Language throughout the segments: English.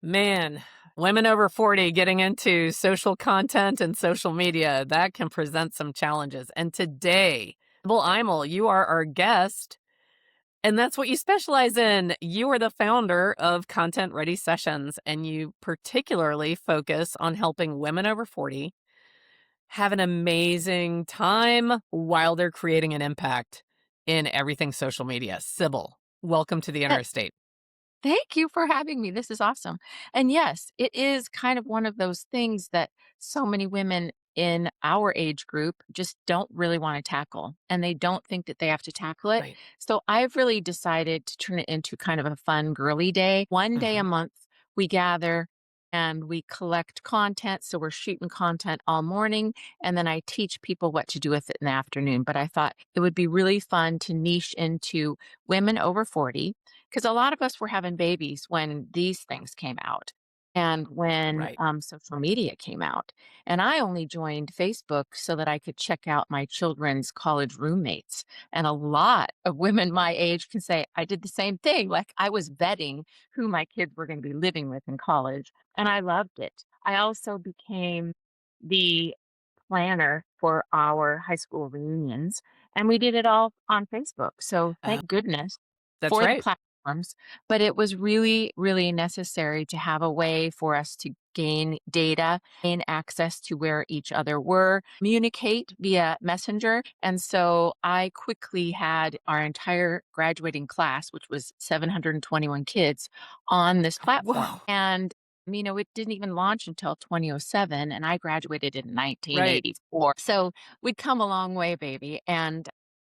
Man, women over 40 getting into social content and social media, that can present some challenges. And today, Sybil Imel, you are our guest, and that's what you specialize in. You are the founder of Content Ready Sessions, and you particularly focus on helping women over 40 have an amazing time while they're creating an impact in everything social media. Sybil, welcome to the Uh, Interstate. Thank you for having me. This is awesome. And yes, it is kind of one of those things that so many women in our age group just don't really want to tackle, and they don't think that they have to tackle it. Right. So I've really decided to turn it into kind of a fun girly day. One day a Mhm. month, we gather and we collect content. So we're shooting content all morning, and then I teach people what to do with it in the afternoon. But I thought it would be really fun to niche into women over 40 because a lot of us were having babies when these things came out and when Right. social media came out. And I only joined Facebook so that I could check out my children's college roommates. And a lot of women my age can say, I did the same thing. Like I was vetting who my kids were going to be living with in college. And I loved it. I also became the planner for our high school reunions, and we did it all on Facebook. So Uh, thank goodness that's for the right. platforms, but it was really, really necessary to have a way for us to gain data, gain access to where each other were, communicate via Messenger. And so I quickly had our entire graduating class, which was 721 kids, on this platform. Whoa. And it didn't even launch until 2007, and I graduated in Right. 1984. So we'd come a long way, baby. And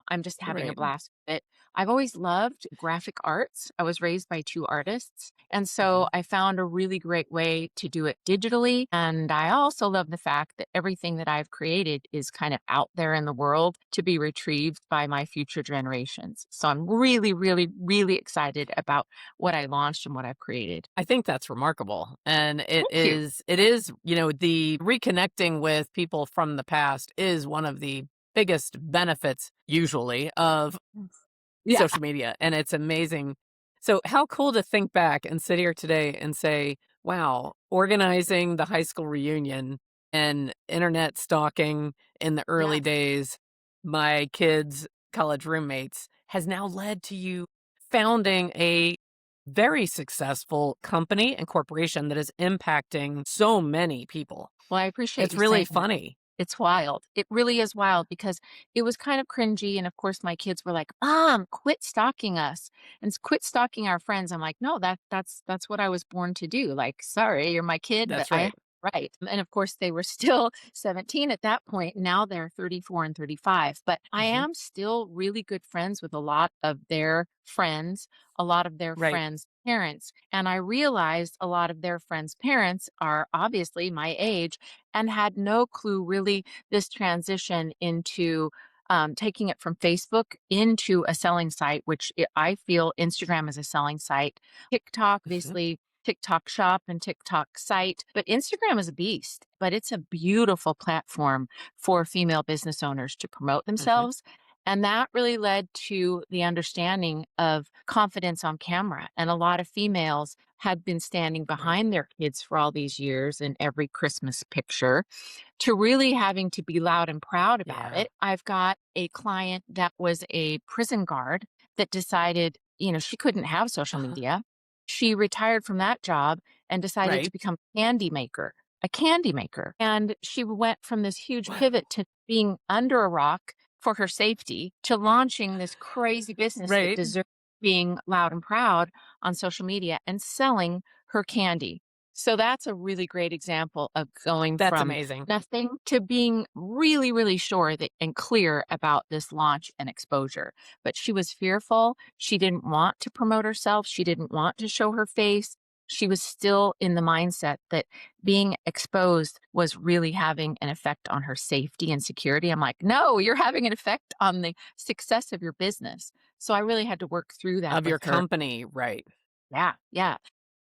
I'm just having a Right. blast with it. I've always loved graphic arts. I was raised by two artists. And so Mhm. I found a really great way to do it digitally. And I also love the fact that everything that I've created is kind of out there in the world to be retrieved by my future generations. So I'm really, really, really excited about what I launched and what I've created. I think that's remarkable. And Thank you. the reconnecting with people from the past is one of the biggest benefits usually of Yeah. social media. And it's amazing. So how cool to think back and sit here today and say, wow, organizing the high school reunion and internet stalking in the early Yeah. days, my kids' college roommates, has now led to you founding a very successful company and corporation that is impacting so many people. Well, I appreciate It's you really saying that. funny. It's wild. It really is wild because it was kind of cringy. And of course, my kids were like, "Mom, quit stalking us and quit stalking our friends." I'm like, "No, that's what I was born to do. Like, sorry, you're my kid, but That's I right. right." And of course, they were still 17 at that point. Now they're 34 and 35. But I Mhm. am still really good friends with a lot of their friends, a lot of their Right. friends' parents. And I realized a lot of their friends' parents are obviously my age and had no clue really this transition into taking it from Facebook into a selling site, which I feel Instagram is a selling site. TikTok, Mhm. obviously, TikTok shop and TikTok site, but Instagram is a beast, but it's a beautiful platform for female business owners to promote Mhm. themselves. And that really led to the understanding of confidence on camera. And a lot of females had been standing Right. behind their kids for all these years in every Christmas picture to really having to be loud and proud about Yeah. it. I've got a client that was a prison guard that decided, she couldn't have social Uh-huh. media. She retired from that job and decided to Right. become a candy maker. And she went from this huge What? pivot to being under a rock for her safety to launching this crazy business that Right. deserves being loud and proud on social media and selling her candy. So that's a really great example of going That's from amazing. nothing to being really, really sure that and clear about this launch and exposure. But she was fearful. She didn't want to promote herself. She didn't want to show her face. She was still in the mindset that being exposed was really having an effect on her safety and security. I'm like, no, you're having an effect on the success of your business. So I really had to work through that Of with your her. company, right. Yeah, yeah.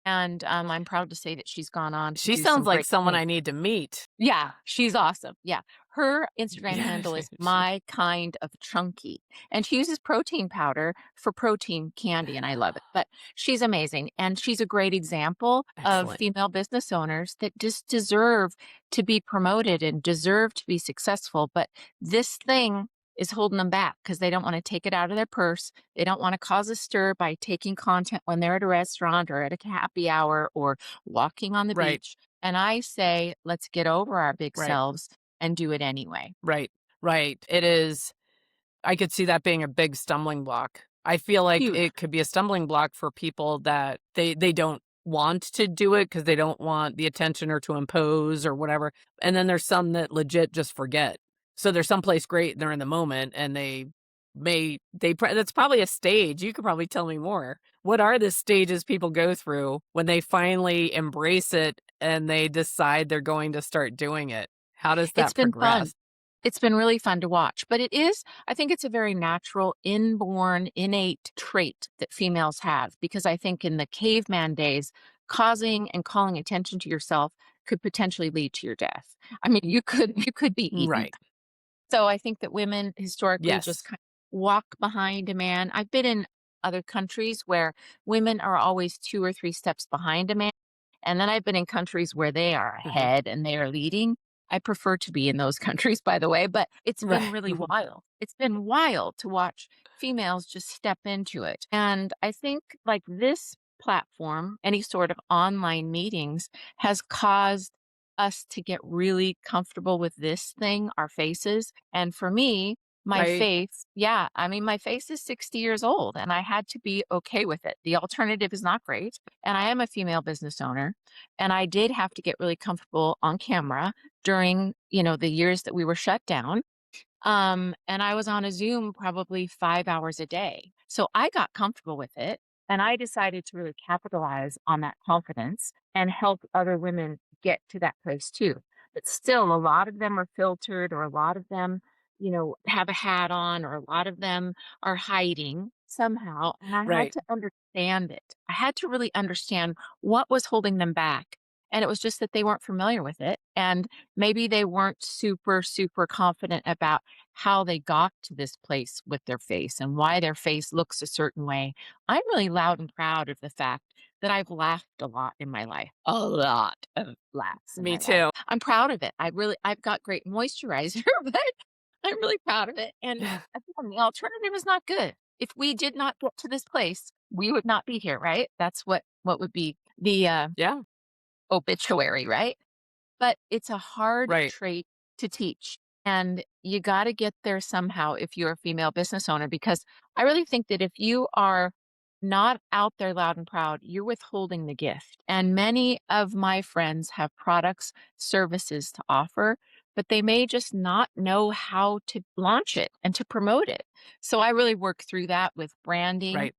And I'm proud to say that she's gone on to She do some sounds like great someone things. I need to meet. Yeah, she's awesome. Yeah. Her Instagram Yeah. handle is my kind of chunky, and she uses protein powder for protein candy, and I love it. But she's amazing, and she's a great example of Excellent. female business owners that just deserve to be promoted and deserve to be successful. But this thing is holding them back because they don't want to take it out of their purse. They don't want to cause a stir by taking content when they're at a restaurant or at a happy hour or walking on the Right. beach. And I say, let's get over our big Right. selves and do it anyway. Right. Right. It is. I could see that being a big stumbling block. I feel like Huge. it could be a stumbling block for people that they don't want to do it because they don't want the attention or to impose or whatever. And then there's some that legit just forget. So they're someplace great and they're in the moment and that's probably a stage. You could probably tell me more. What are the stages people go through when they finally embrace it and they decide they're going to start doing it? How does It's that been progress? fun. It's been really fun to watch, but I think it's a very natural, inborn, innate trait that females have because I think in the caveman days, causing and calling attention to yourself could potentially lead to your death. I mean, you could be eaten. Right. So I think that women historically just Yes. kind of walk behind a man. I've been in other countries where women are always 2 or 3 steps behind a man, and then I've been in countries where they are Mhm. ahead and they are leading. I prefer to be in those countries, by the way, but it's been Right. really wild. It's been wild to watch females just step into it. And I think like this platform, any sort of online meetings, has caused us to get really comfortable with this thing, our faces. And for me, my Right. face, yeah, I mean, my face is 60 years old and I had to be okay with it. The alternative is not great. And I am a female business owner. And I did have to get really comfortable on camera during, the years that we were shut down. And I was on a Zoom probably 5 hours a day. So I got comfortable with it and I decided to really capitalize on that confidence and help other women get to that place too. But still, a lot of them are filtered or a lot of them, have a hat on or a lot of them are hiding somehow. And I had Right. to understand it. I had to really understand what was holding them back. And it was just that they weren't familiar with it. And maybe they weren't super, super confident about how they got to this place with their face and why their face looks a certain way. I'm really loud and proud of the fact that I've laughed a lot in my life. A lot of laughs in Me my life. too. I'm proud of it. I've got great moisturizer, but I'm really proud of it. And again, the alternative is not good. If we did not get to this place, we would not be here, right? That's what would be the Yeah. obituary, right? But it's a hard Right. trait to teach. And you got to get there somehow if you're a female business owner, because I really think that if you are not out there loud and proud, you're withholding the gift. And many of my friends have products, services to offer, but they may just not know how to launch it and to promote it. So I really work through that with branding, Right.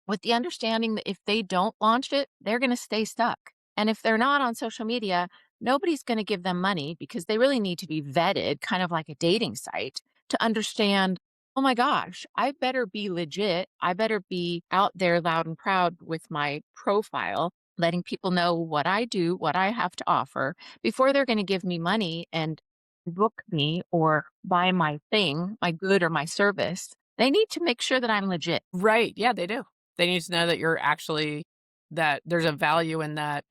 with the understanding that if they don't launch it, they're going to stay stuck. And if they're not on social media, nobody's going to give them money because they really need to be vetted, kind of like a dating site, to understand, oh my gosh, I better be legit. I better be out there loud and proud with my profile, letting people know what I do, what I have to offer before they're going to give me money and book me or buy my thing, my good or my service. They need to make sure that I'm legit. Right. Yeah, they do. They need to know that you're actually that there's a value in that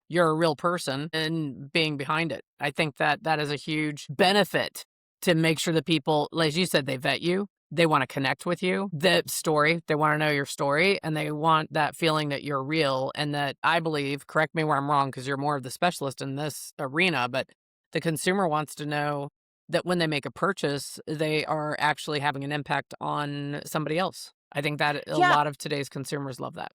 you're a real person and being behind it. I think that that is a huge benefit to make sure that people, as you said, they vet you. They want to connect with you. The story, they want to know your story and they want that feeling that you're real and that I believe, correct me where I'm wrong because you're more of the specialist in this arena, but the consumer wants to know that when they make a purchase, they are actually having an impact on somebody else. I think that a Yeah, lot of today's consumers love that.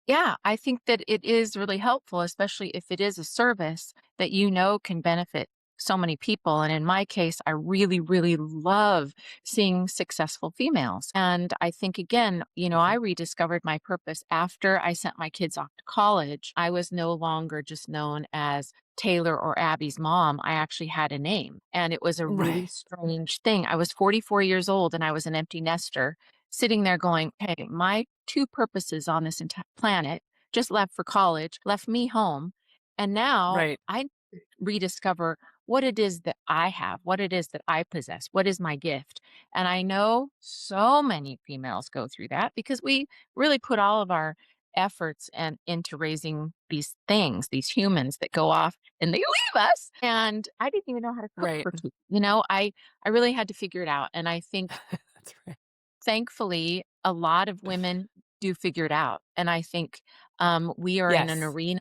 yeah, I think that it is really helpful, especially if it is a service that can benefit so many people. And in my case, I really, really love seeing successful females. And I think, again, I Mhm. rediscovered my purpose after I sent my kids off to college. I was no longer just known as Taylor or Abby's mom. I actually had a name. And it was a really Right. strange thing. I was 44 years old and I was an empty nester sitting there going, hey, my two purposes on this entire planet just left for college, left me home. And now Right. I rediscover what it is that I have, what it is that I possess, what is my gift. And I know so many females go through that because we really put all of our efforts and into raising these things, these humans that go off and they leave us. And I didn't even know how to cook Right. for 2. I really had to figure it out. And I think That's right. thankfully a lot of women do figure it out. And I think we are in an Yes. arena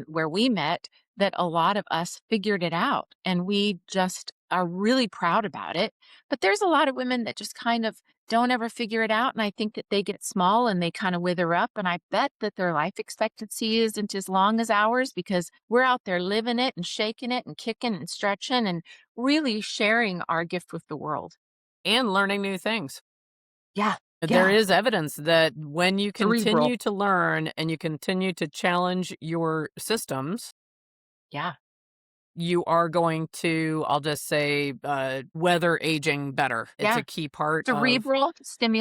where we met that a lot of us figured it out and we just are really proud about it. But there's a lot of women that just kind of don't ever figure it out. And I think that they get small and they kind of wither up. And I bet that their life expectancy isn't as long as ours because we're out there living it and shaking it and kicking and stretching and really sharing our gift with the world. And learning new things. Yeah. There Yeah. is evidence that when you Cerebral. continue to learn and you continue to challenge your systems, Yeah. you are going to, I'll just say, weather aging better. It's a Yeah. key part of Cerebral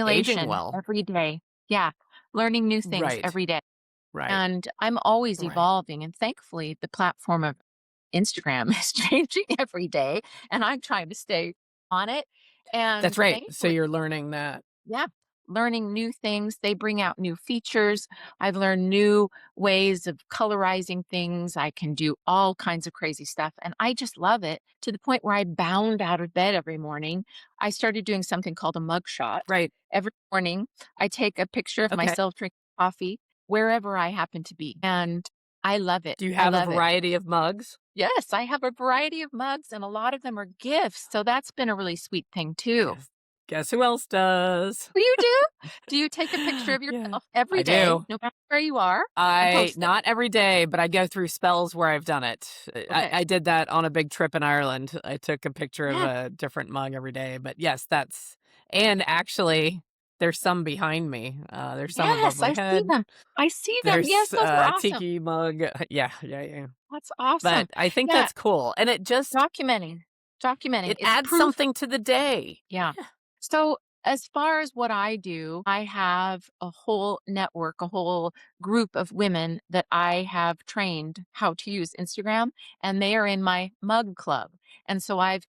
aging stimulation well. every day. Yeah. Learning new things Right. every day. Right. And I'm always Right. evolving. And thankfully, the platform of Instagram is changing every day. And I'm trying to stay on it. That's And right. So thankfully, you're learning that. yeah, learning new things. They bring out new features. I've learned new ways of colorizing things. I can do all kinds of crazy stuff. And I just love it to the point where I bound out of bed every morning. I started doing something called a mug shot. Right. Every morning, I take a picture of Okay. myself drinking coffee wherever I happen to be. And I love it. Do you I have a love it. variety of mugs? Yes, I have a variety of mugs and a lot of them are gifts. So that's been a really sweet thing too. Guess who else does? Oh, you do? Do you take a picture of Yeah. yourself every I day, do. no matter where you are, and I post it? not every day, but I go through spells where I've done it. I Okay. I did that on a big trip in Ireland. I took a picture of Yeah. a different mug every day, but yes, that's and actually, there's some behind me. There's some above Yes, my I see head. them. I see them. There's Yes, those are a awesome. tiki mug. Yeah, yeah, yeah. That's awesome. But I think Yeah, that's cool, and it just documenting. Documenting. it It's adds proof. something to the day. Yeah. So, as far as what I do, I have a whole network, a whole group of women that I have trained how to use Instagram, and they are in my mug club. And so I've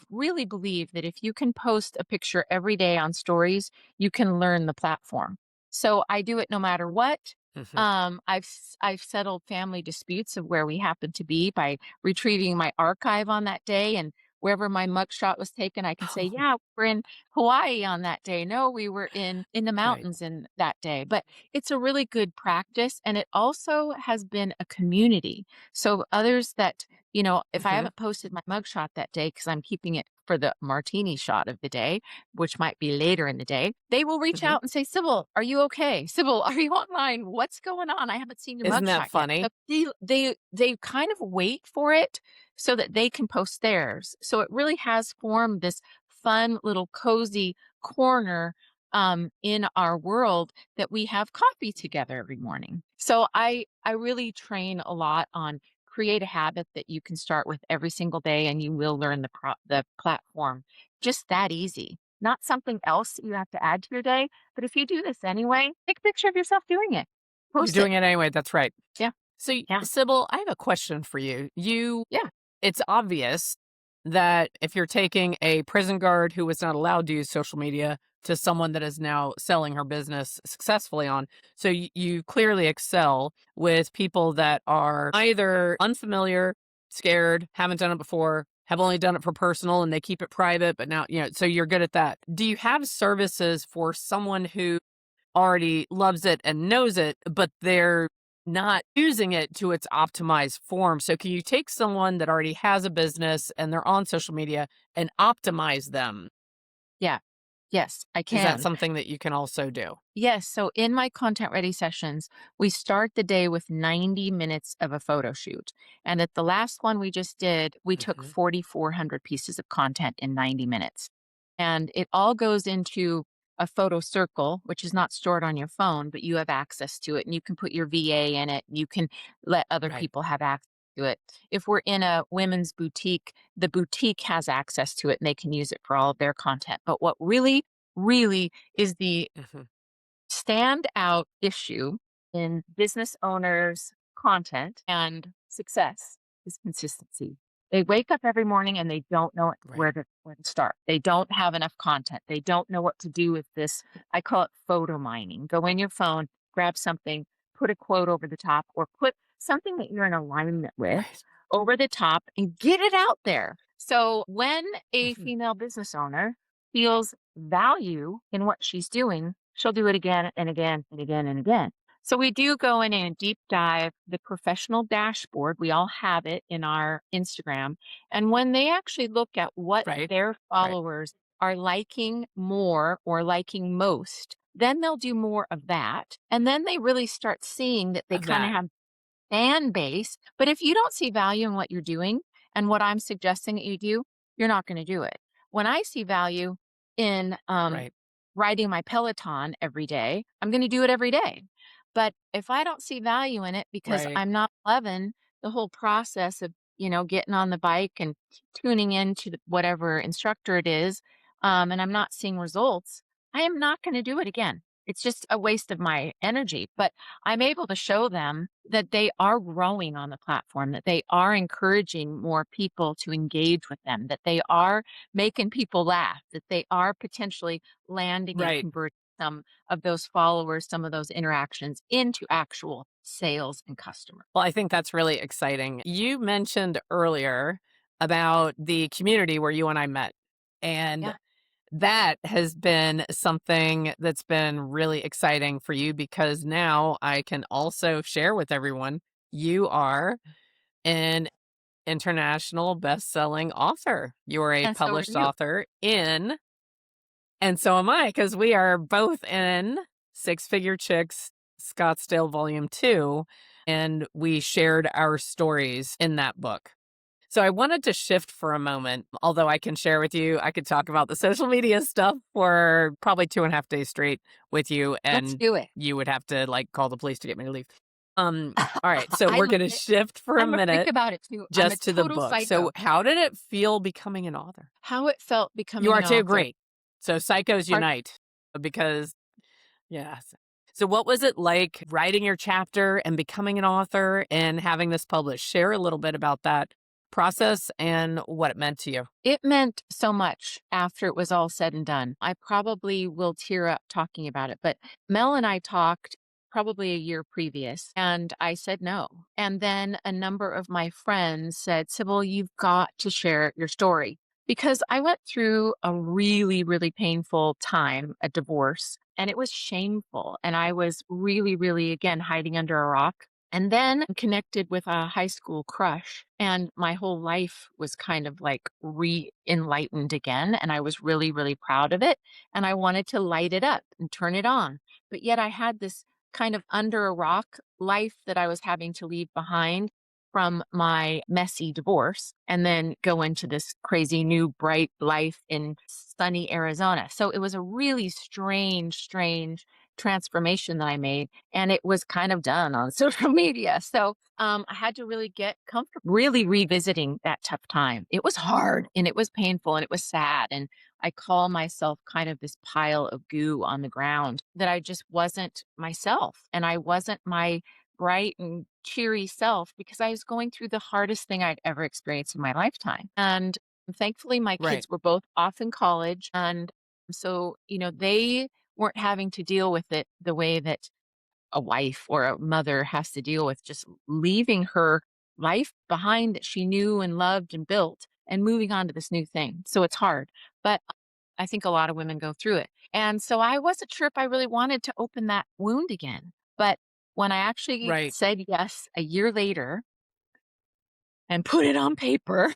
really believed that if you can post a picture every day on stories, you can learn the platform. So I do it no matter what. Mhm. I've settled family disputes of where we happen to be by retrieving my archive on that day and wherever my mugshot was taken, I can say, Oh, "Yeah, we're in Hawaii on that day. No, we were in the right. mountains in that day." But it's a really good practice, and it also has been a community. So others that, if I Mhm, haven't posted my mugshot that day because I'm keeping it for the martini shot of the day, which might be later in the day, they will reach mhm. out and say, "Sybil, are you okay? Sybil, are you online? What's going on? I haven't seen your Isn't that mugshot yet." So funny? they kind of wait for it so that they can post theirs. So it really has formed this fun little cozy corner in our world that we have coffee together every morning. So I really train a lot on create a habit that you can start with every single day, and you will learn the platform just that easy. Not something else that you have to add to your day, but if you do this anyway, take a picture of yourself doing it, You're post it. doing it anyway, that's right. Yeah, So, yeah, Sybil, I have a question for you. yeah, It's obvious that if you're taking a prison guard who was not allowed to use social media to someone that is now selling her business successfully on, so you clearly excel with people that are either unfamiliar, scared, haven't done it before, have only done it for personal and they keep it private, but now, so you're good at that. Do you have services for someone who already loves it and knows it, but they're not using it to its optimized form? So can you take someone that already has a business and they're on social media and optimize them? yeah. Yes, I Is that can. something that you can also do? Yes. So in my content ready sessions, we start the day with 90 minutes of a photo shoot. And at the last one we just did, we took Mhm. 4,400 pieces of content in 90 minutes. And it all goes into a photo circle, which is not stored on your phone, but you have access to it and you can put your VA in it. You can let other Right. people have access to it. If we're in a women's boutique, the boutique has access to it and they can use it for all of their content. But what really is the Mhm. standout issue in business owners' content and success is consistency. They wake up every morning and they don't know Right. where to start. They don't have enough content. They don't know what to do with this. I call it photo mining. Go in your phone, grab something, put a quote over the top, or put something that you're in alignment with Right. over the top and get it out there. So when a Mhm. female business owner feels value in what she's doing, she'll do it again and again and again and again. So we do go in and deep dive the professional dashboard. We all have it in our Instagram. And when they actually look at what Right. their Right. followers are liking more or liking most, then they'll do more of that. And then they really start seeing that they Of kind of that. have fan base. But if you don't see value in what you're doing and what I'm suggesting that you do, you're not going to do it. When I see value in Right. riding my Peloton every day, I'm going to do it every day. But if I don't see value in it because Right. I'm not loving the whole process of, getting on the bike and tuning into whatever instructor it is, and I'm not seeing results, I am not going to do it again. It's just a waste of my energy. But I'm able to show them that they are growing on the platform, that they are encouraging more people to engage with them, that they are making people laugh, that they are potentially landing and Right. converting some of those followers, some of those interactions into actual sales and customers. Well, I think that's really exciting. You mentioned earlier about the community where you and I met. And Yeah. that has been something that's been really exciting for you because now I can also share with everyone you are an international best-selling author. You are a And so are published you. author in, and so am I, because we are both in Six Figure Chicks Scottsdale Volume 2, and we shared our stories in that book. So I wanted to shift for a moment, although I can share with you, I could talk about the social media stuff for probably 2.5 days straight with you, Let's and do it. you would have to like call the police to get me to leave. All right, so I we're love gonna it. shift for a I'm a freak minute about it too. I'm a just to the total book. So psycho. how did it feel becoming an author? How it felt You becoming are an too, author. great. So psychos Part unite because yes. So what was it like writing your chapter and becoming an author and having this published? Share a little bit about that process and what it meant to you. It meant so much after it was all said and done. I probably will tear up talking about it, but Mel and I talked probably a year previous, and I said no. And then a number of my friends said, Sybil, you've got to share your story. Because I went through a really, really painful time, a divorce, and it was shameful. And I was really, really, again, hiding under a rock. And then connected with a high school crush, and my whole life was kind of like re-enlightened again. And I was really, really proud of it. And I wanted to light it up and turn it on. But yet I had this kind of under a rock life that I was having to leave behind from my messy divorce and then go into this crazy new bright life in sunny Arizona. So it was a really strange, strange transformation that I made, and it was kind of done on social media. So I had to really get comfortable, really revisiting that tough time. It was hard and it was painful and it was sad. And I call myself kind of this pile of goo on the ground that I just wasn't myself and I wasn't my bright and cheery self because I was going through the hardest thing I'd ever experienced in my lifetime. And thankfully, my Right. kids were both off in college. And so, they weren't having to deal with it the way that a wife or a mother has to deal with, just leaving her life behind that she knew and loved and built and moving on to this new thing. So it's hard, but I think a lot of women go through it. And so I wasn't sure if I really wanted to open that wound again. But when I actually Right. said yes a year later and put it on paper,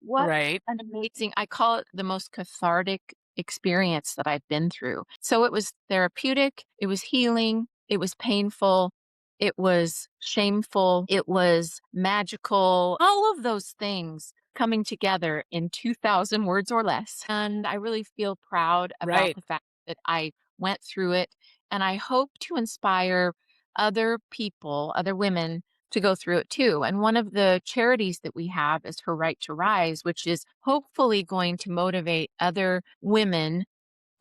what Right. an amazing, I call it the most cathartic experience that I've been through. So it was therapeutic, it was healing, it was painful, it was shameful, it was magical, all of those things coming together in 2,000 words or less. And I really feel proud about Right. the fact that I went through it. And I hope to inspire other people, other women to go through it too. And one of the charities that we have is Her Right to Rise, which is hopefully going to motivate other women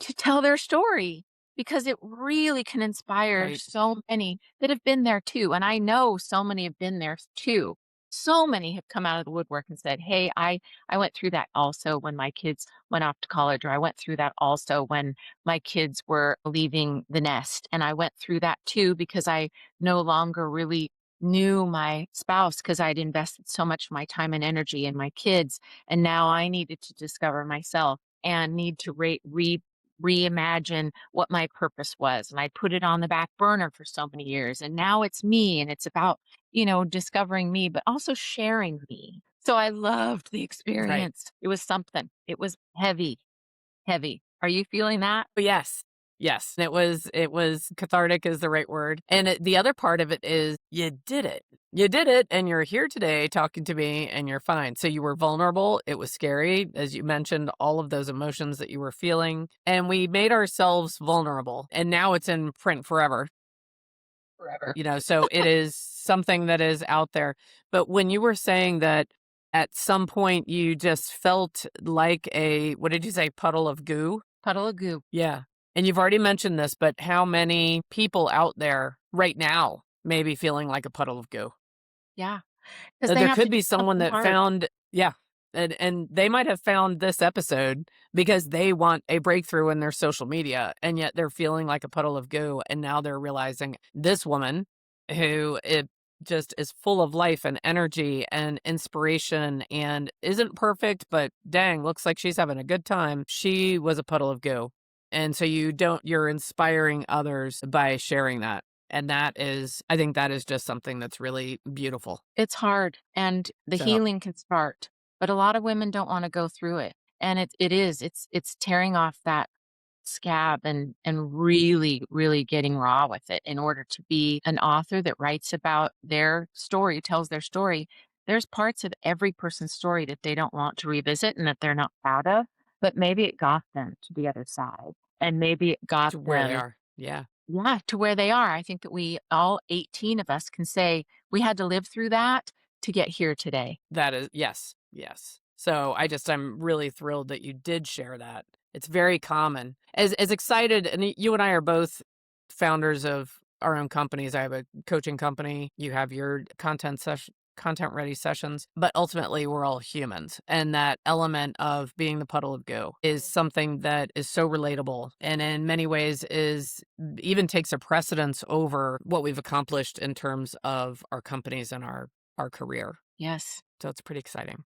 to tell their story because it really can inspire Right. so many that have been there too. And I know so many have been there too. So many have come out of the woodwork and said, "Hey, I went through that also when my kids went off to college, or I went through that also when my kids were leaving the nest. And I went through that too because I no longer really knew my spouse because I'd invested so much of my time and energy in my kids, and now I needed to discover myself and need to reimagine what my purpose was. And I put it on the back burner for so many years. And now it's me, and it's about, discovering me, but also sharing me." So I loved the Right. experience. It was something. It was heavy, heavy. Are you feeling that? But yes. Yes. It was cathartic is the right word. And the other part of it is you did it. You did it and you're here today talking to me and you're fine. So you were vulnerable. It was scary, as you mentioned, all of those emotions that you were feeling. And we made ourselves vulnerable. And now it's in print forever. Forever. So it is something that is out there. But when you were saying that at some point you just felt like what did you say, puddle of goo? Puddle of goo. Yeah. And you've already mentioned this, but how many people out there right now may be feeling like a puddle of goo? Yeah. Because they There have to could do be someone something that hard. found, yeah, and they might have found this episode because they want a breakthrough in their social media, and yet they're feeling like a puddle of goo, and now they're realizing this woman who it just is full of life and energy and inspiration and isn't perfect, but dang, looks like she's having a good time. She was a puddle of goo. And so you're inspiring others by sharing that. And that is, I think that is just something that's really beautiful. It's hard, and the So, healing can start, but a lot of women don't wanna go through it, and it's tearing off that scab and really, really getting raw with it in order to be an author that writes about their story, tells their story. There's parts of every person's story that they don't want to revisit and that they're not proud of, but maybe it got them to the other side, and maybe it got to where they them, are. Yeah. yeah, to where they are. I think that we all 18 of us can say we had to live through that to get here today. That is, yes, yes. So I'm really thrilled that you did share that. It's very common. As excited, and you and I are both founders of our own companies. I have a coaching company. You have your content ready sessions, but ultimately we're all humans. And that element of being the puddle of goo is something that is so relatable and in many ways is even takes a precedence over what we've accomplished in terms of our companies and our career. Yes. So it's pretty exciting.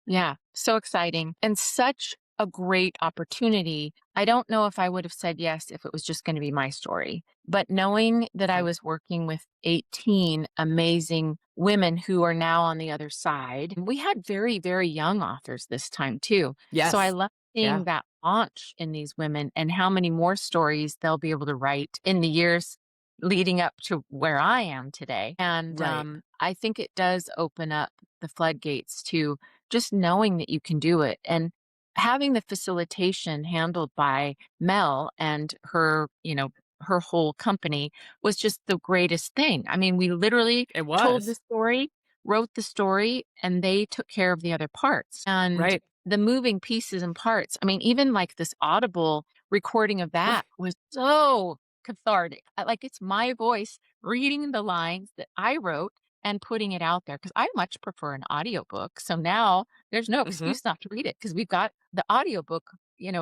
Yeah, so exciting and such a great opportunity. I don't know if I would have said yes if it was just going to be my story, but knowing that I Right. was working with 18 amazing women who are now on the other side, we had very, very young authors this time too. So I Yes. love Yeah. seeing that launch in these women and how many more stories they'll be able to write in the years leading up to where I am today. And Right. I think it does open up the floodgates to just knowing that you can do it and having the facilitation handled by Mel and her whole company was just the greatest thing. I mean, we literally It told the was. story, wrote the story, and they took care of the other parts. And Right. the moving pieces and parts, I mean, even like this audible recording of that was so cathartic. Like it's my voice reading the lines that I wrote and putting it out there because I much prefer an audiobook. So now there's no Mhm. excuse not to read it because we've got the audiobook,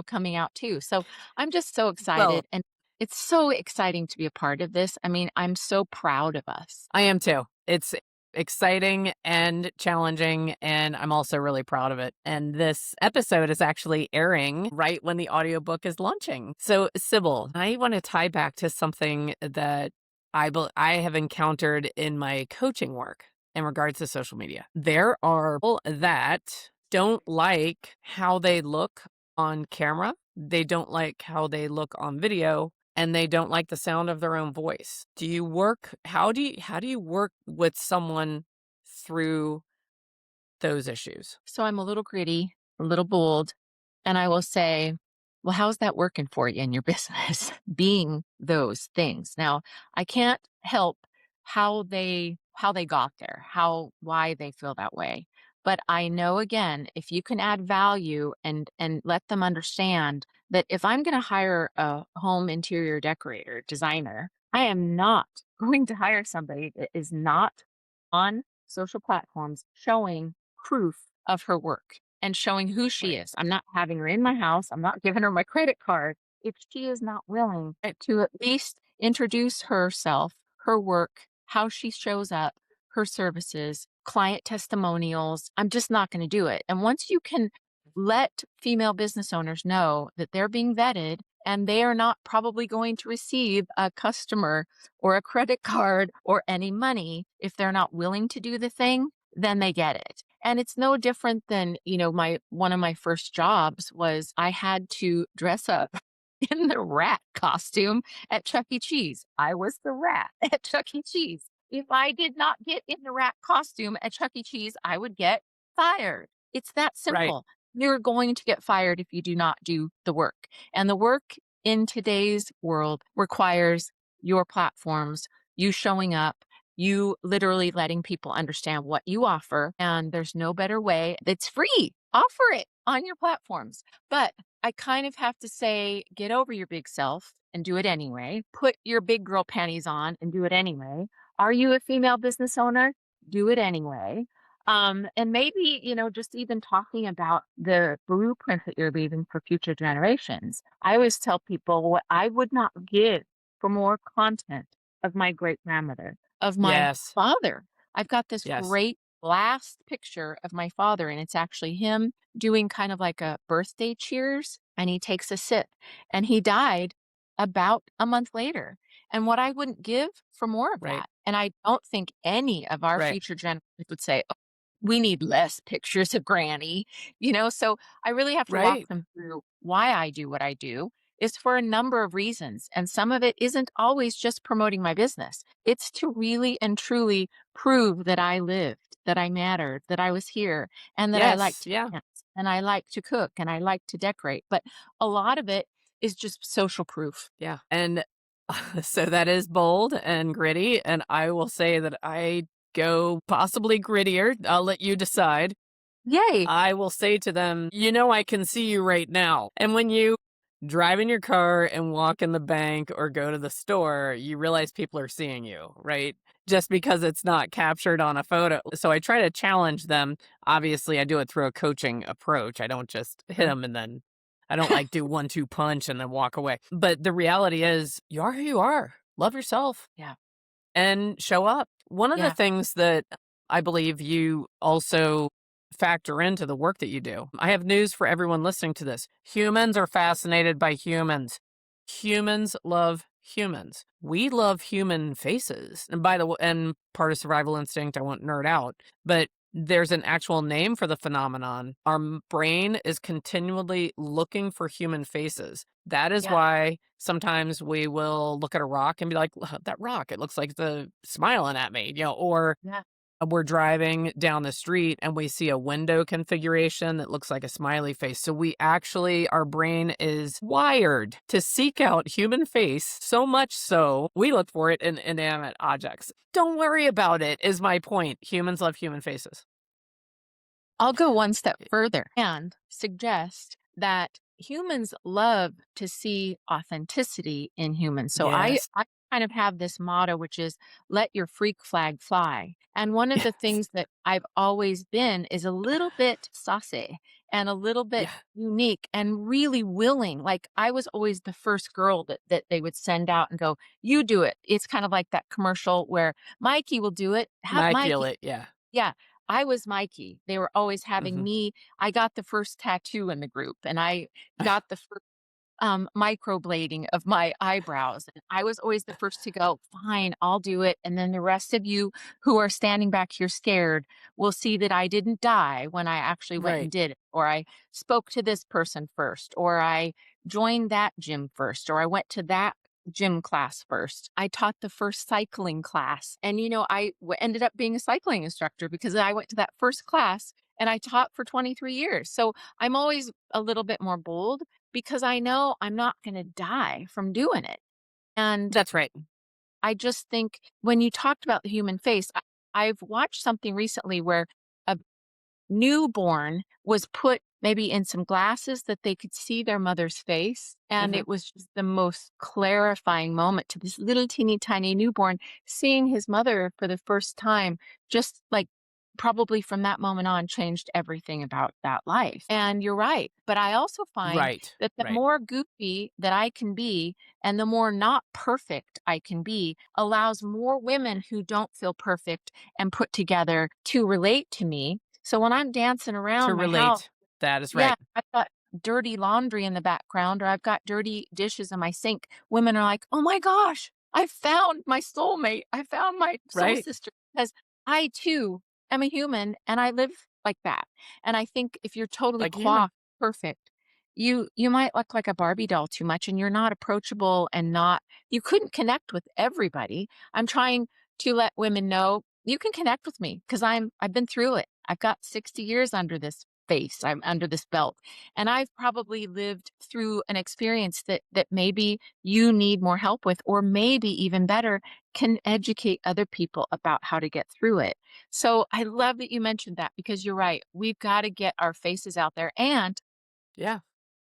coming out too. So I'm just so Well, excited, and it's so exciting to be a part of this. I mean, I'm so proud of us. I am too. It's exciting and challenging, and I'm also really proud of it. And this episode is actually airing right when the audiobook is launching. So, Sybil, I want to tie back to something that I have encountered in my coaching work in regards to social media. There are people that don't like how they look on camera. They don't like how they look on video and they don't like the sound of their own voice. Do you work how do you work with someone through those issues? So I'm a little gritty, a little bold, and I will say, well, how's that working for you in your business? Being those things. Now, I can't help how they got there, why they feel that way. But I know again, if you can add value and let them understand that if I'm going to hire a home interior decorator, designer, I am not going to hire somebody that is not on social platforms showing proof of her work and showing who she Right. is. I'm not having her in my house. I'm not giving her my credit card if she is not willing to at least introduce herself, her work, how she shows up, her services, client testimonials. I'm just not going to do it. And once you can let female business owners know that they're being vetted and they are not probably going to receive a customer or a credit card or any money if they're not willing to do the thing, then they get it. And it's no different than, my one of my first jobs was I had to dress up in the rat costume at Chuck E. Cheese. I was the rat at Chuck E. Cheese. If I did not get in the rat costume at Chuck E. Cheese, I would get fired. It's that Right. simple. You're going to get fired if you do not do the work. And the work in today's world requires your platforms, you showing up, you literally letting people understand what you offer. And there's no better way. It's free. Offer it on your platforms. But I kind of have to say, get over your big self and do it anyway. Put your big girl panties on and do it anyway. Are you a female business owner? Do it anyway. And maybe, just even talking about the blueprint that you're leaving for future generations. I always tell people what I would not give for more content of my great grandmother, of my Yes. father. I've got this Yes. great last picture of my father, and it's actually him doing kind of like a birthday cheers, and he takes a sip, and he died about a month later. And what I wouldn't give for more of Right. that. And I don't think any of our Right. future generations would say, "Oh, we need less pictures of Granny," So I really have to walk Right. them through why I do what I do is for a number of reasons. And some of it isn't always just promoting my business. It's to really and truly prove that I lived, that I mattered, that I was here, and that I like Yes. to Yeah. dance and I like to cook and I like to decorate. But a lot of it is just social proof. Yeah. And so that is bold and gritty. And I will say that I go possibly grittier. I'll let you decide. Yay. I will say to them, I can see you right now. And when you drive in your car and walk in the bank or go to the store, you realize people are seeing you, right? Just because it's not captured on a photo. So I try to challenge them. Obviously, I do it through a coaching approach. I don't just hit Sure. them and then I don't like do 1-2 punch and then walk away. But the reality is, you are who you are. Love yourself Yeah. and show up. One of the Yeah. things that I believe you also factor into the work that you do. I have news for everyone listening to this. Humans are fascinated by humans. Humans love humans. We love human faces. And by the way, and part of survival instinct, I won't nerd out, but there's an actual name for the phenomenon. Our brain is continually looking for human faces. That is Yeah. why sometimes we will look at a rock and be like, that rock, it looks like the smiling at me, or Yeah. we're driving down the street and we see a window configuration that looks like a smiley face. So our brain is wired to seek out human face so much so we look for it in inanimate objects. Don't worry about it, is my point. Humans love human faces. I'll go one step further and suggest that humans love to see authenticity in humans. So I, Yes. I kind of have this motto, which is let your freak flag fly. And one of the Yes. things that I've always been is a little bit saucy and a little bit Yeah. unique and really willing. Like I was always the first girl that they would send out and go, you do it. It's kind of like that commercial where Mikey will do it. Have Mikey. Immaculate. Yeah. Yeah, I was Mikey. They were always having Hmm. me. I got the first tattoo in the group, and I got the first microblading of my eyebrows. And I was always the first to go, fine, I'll do it. And then the rest of you who are standing back here scared will see that I didn't die when I actually went Right. and did it, or I spoke to this person first, or I joined that gym first, or I went to that gym class first. I taught the first cycling class. And, ended up being a cycling instructor because I went to that first class and I taught for 23 years. So I'm always a little bit more bold because I know I'm not going to die from doing it. And That's right. I just think when you talked about the human face, I've watched something recently where a newborn was put maybe in some glasses that they could see their mother's face. And Hmm. it was just the most clarifying moment to this little teeny tiny newborn seeing his mother for the first time, just like probably from that moment on changed everything about that life. And you're right. But I also find Right, that the right. more goofy that I can be and the more not perfect I can be allows more women who don't feel perfect and put together to relate to me. So when I'm dancing To around my house, relate. That is yeah, right. I've got dirty laundry in the background or I've got dirty dishes in my sink. Women are like, "Oh my gosh, I found my soulmate. I found my soul Right? sister." Because I too am a human and I live like that. And I think if you're totally Like a human. coiffed perfect, you might look like a Barbie doll too much and you're not approachable and not you couldn't connect with everybody. I'm trying to let women know you can connect with me because I've been through it. I've got 60 years under this face. I'm under this belt. And I've probably lived through an experience that maybe you need more help with, or maybe even better, can educate other people about how to get through it. So I love that you mentioned that because you're right. We've got to get our faces out there. And Yeah.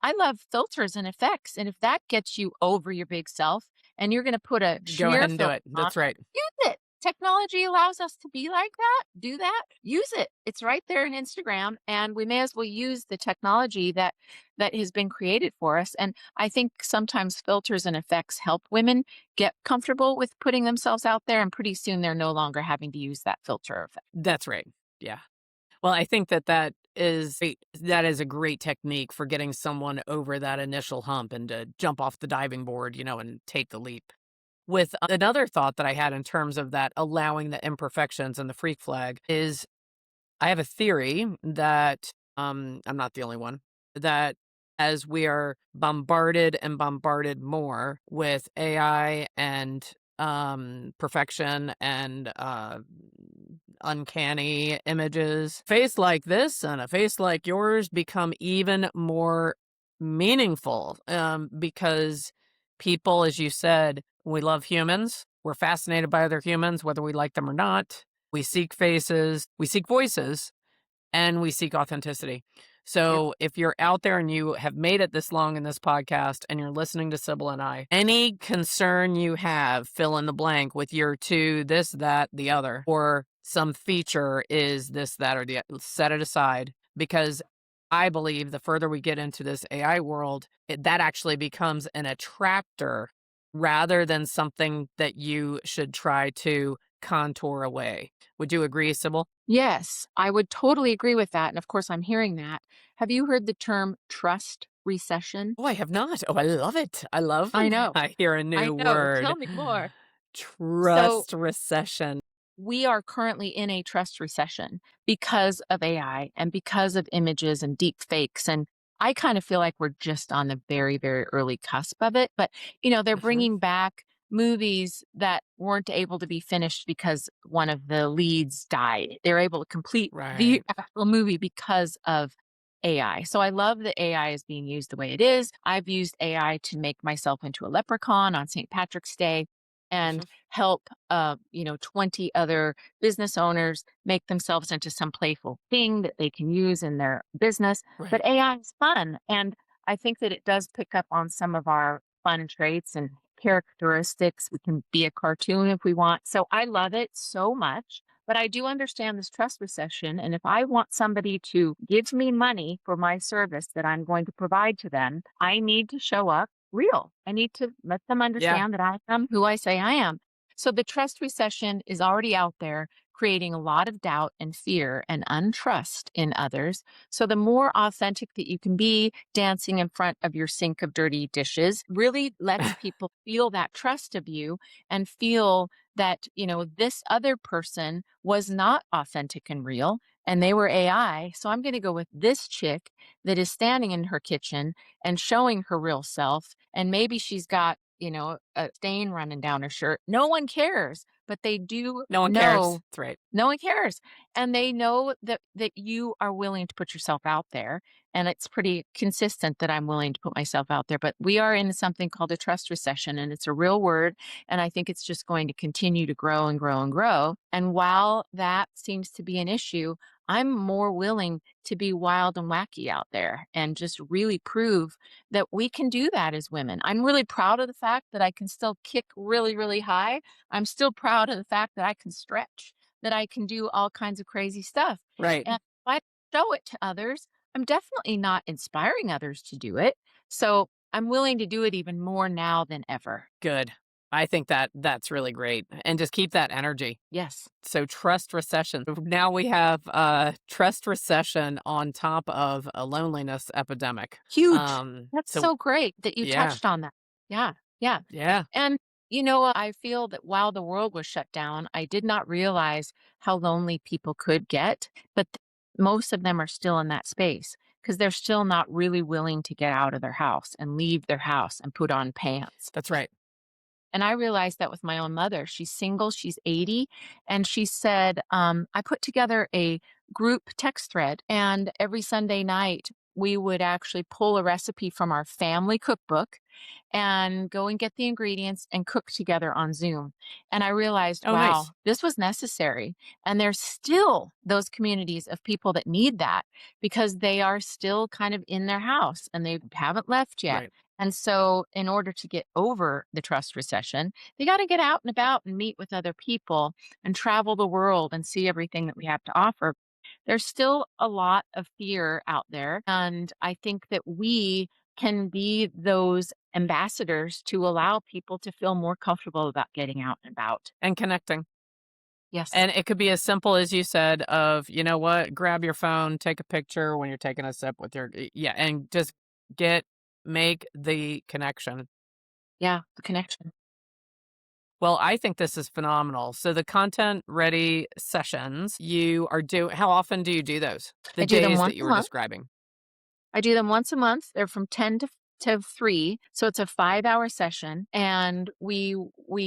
I love filters and effects. And if that gets you over your big self and you're going to put a Go sheer ahead and do filter it. on, That's right. use it. Technology allows us to be like that, do that, use it. It's right there in Instagram and we may as well use the technology that has been created for us. And I think sometimes filters and effects help women get comfortable with putting themselves out there and pretty soon they're no longer having to use that filter effect. That's right. Yeah. Well, I think that is a great technique for getting someone over that initial hump and to jump off the diving board, and take the leap. With another thought that I had in terms of that allowing the imperfections and the freak flag is I have a theory that I'm not the only one that as we are bombarded and bombarded more with AI and perfection and uncanny images, face like this and a face like yours become even more meaningful because people, as you said, we love humans. We're fascinated by other humans, whether we like them or not. We seek faces, we seek voices, and we seek authenticity. Yep. So if you're out there and you have made it this long in this podcast and you're listening to Sybil and I, any concern you have, fill in the blank with your two, this, that, the other, or some feature is this, that, or the set it aside because I believe the further we get into this AI world, that actually becomes an attractor rather than something that you should try to contour away. Would you agree, Sybil? Yes, I would totally agree with that. And of course, I'm hearing that. Have you heard the term trust recession? Oh, I have not. Oh, I love it. I love I when know. I hear a I new know. Tell word. me more. So Trust recession. we are currently in a trust recession because of AI and because of images and deep fakes. And I kind of feel like we're just on the very, very early cusp of it. But, they're Mhm. bringing back movies that weren't able to be finished because one of the leads died. They're able to complete the Right. actual movie because of AI. So I love that AI is being used the way it is. I've used AI to make myself into a leprechaun on St. Patrick's Day and Mhm. help 20 other business owners make themselves into some playful thing that they can use in their business. But Right. AI is fun. And I think that it does pick up on some of our fun traits and characteristics. We can be a cartoon if we want. So I love it so much. But I do understand this trust recession. And if I want somebody to give me money for my service that I'm going to provide to them, I need to show up real. I need to let them Yeah. understand that I am who I say I am. So the trust recession is already out there, creating a lot of doubt and fear and untrust in others. So the more authentic that you can be dancing in front of your sink of dirty dishes really lets people feel that trust of you and feel that, this other person was not authentic and real and they were AI. So I'm going to go with this chick that is standing in her kitchen and showing her real self. And maybe she's got, a stain running down her shirt. No one cares, but they do No one cares. know That's right. no one cares. And they know that you are willing to put yourself out there. And it's pretty consistent that I'm willing to put myself out there. But we are in something called a trust recession, and it's a real word. And I think it's just going to continue to grow and grow and grow. And while that seems to be an issue, I'm more willing to be wild and wacky out there and just really prove that we can do that as women. I'm really proud of the fact that I can still kick really, really high. I'm still proud of the fact that I can stretch, that I can do all kinds of crazy stuff. Right. And if I show it to others, I'm definitely not inspiring others to do it. So I'm willing to do it even more now than ever. Good. I think that that's really great. And just keep that energy. Yes. So trust recession. Now we have trust recession on top of a loneliness epidemic. Huge. That's So so great that you yeah, touched on that. Yeah. Yeah. yeah, And, I feel that while the world was shut down, I did not realize how lonely people could get, but most of them are still in that space because they're still not really willing to get out of their house and leave their house and put on pants. that's right. And I realized that with my own mother. She's single, she's 80. And she said, I put together a group text thread, and every Sunday night, we would actually pull a recipe from our family cookbook and go and get the ingredients and cook together on Zoom. And I realized, Oh, wow, nice. this was necessary. And there's still those communities of people that need that because they are still kind of in their house and they haven't left yet. Right. And so, in order to get over the trust recession, they got to get out and about and meet with other people and travel the world and see everything that we have to offer. There's still a lot of fear out there. And I think that we can be those ambassadors to allow people to feel more comfortable about getting out and about. And connecting. Yes, And it could be as simple as you said of, you know what, grab your phone, take a picture when you're taking a sip with your yeah, and just make the connection. yeah, the connection. Well, I think this is phenomenal. So the content ready sessions you are doing, how often do you do those? The I do them days once that a you were month. describing. I do them once a month. They're from 10 to 3. So it's a 5-hour session. And we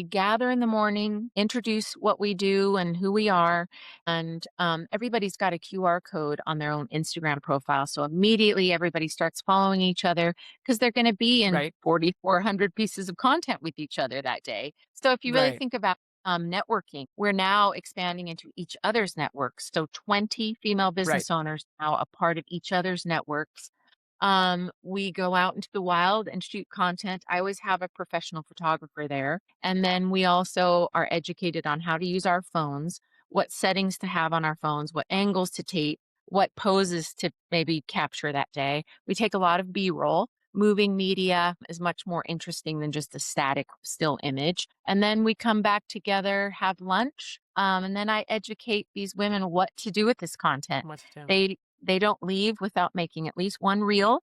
gather in the morning, introduce what we do and who we are. And everybody's got a QR code on their own Instagram profile. So immediately everybody starts following each other because they're going to be in Right. 4,400 pieces of content with each other that day. So if you really Right. think about networking, we're now expanding into each other's networks. So 20 female Right. business owners now a part of each other's networks. We go out into the wild and shoot content. I always have a professional photographer there. And then we also are educated on how to use our phones, what settings to have on our phones, what angles to take, what poses to maybe capture that day. We take a lot of B-roll. Moving media is much more interesting than just a static still image. And then we come back together, have lunch, and then I educate these women what to do with this content. What to do. They don't leave without making at least one reel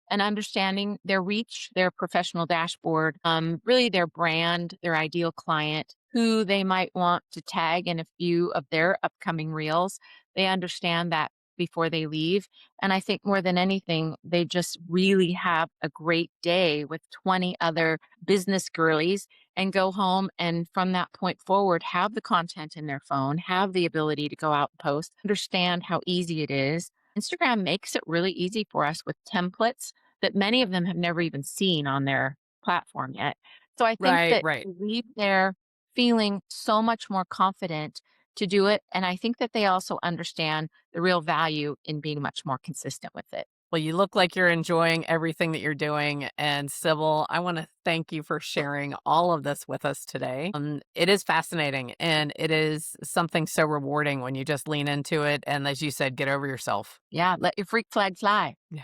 and understanding their reach, their professional dashboard, really their brand, their ideal client, who they might want to tag in a few of their upcoming reels. They understand that before they leave. And I think more than anything, they just really have a great day with 20 other business girlies and go home. And from that point forward, have the content in their phone, have the ability to go out and post, understand how easy it is. Instagram makes it really easy for us with templates that many of them have never even seen on their platform yet. So I think Right. that Right. they leave there feeling so much more confident to do it. And I think that they also understand the real value in being much more consistent with it. Well, you look like you're enjoying everything that you're doing. And Sybil, I want to thank you for sharing all of this with us today. It is fascinating and it is something so rewarding when you just lean into it. And as you said, get over yourself. Yeah, let your freak flag fly. Yeah.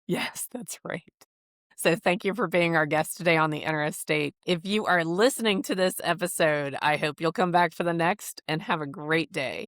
Yes, that's right. So thank you for being our guest today on the Inner Estate. If you are listening to this episode, I hope you'll come back for the next and have a great day.